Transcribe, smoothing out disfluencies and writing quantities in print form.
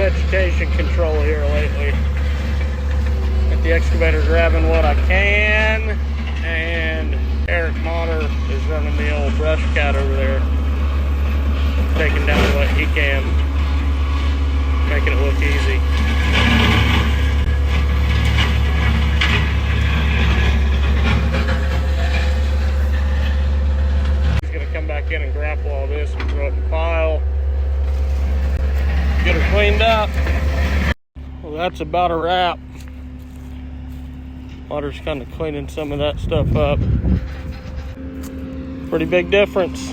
vegetation control here lately. Got the excavator grabbing what I can, and Eric Motter is running the old brush cat over there, taking down what he can, making it look easy. He's gonna come back in and grapple all this and throw it in the pile. Get her cleaned up. Well, that's about a wrap. Water's kind of cleaning some of that stuff up. Pretty big difference.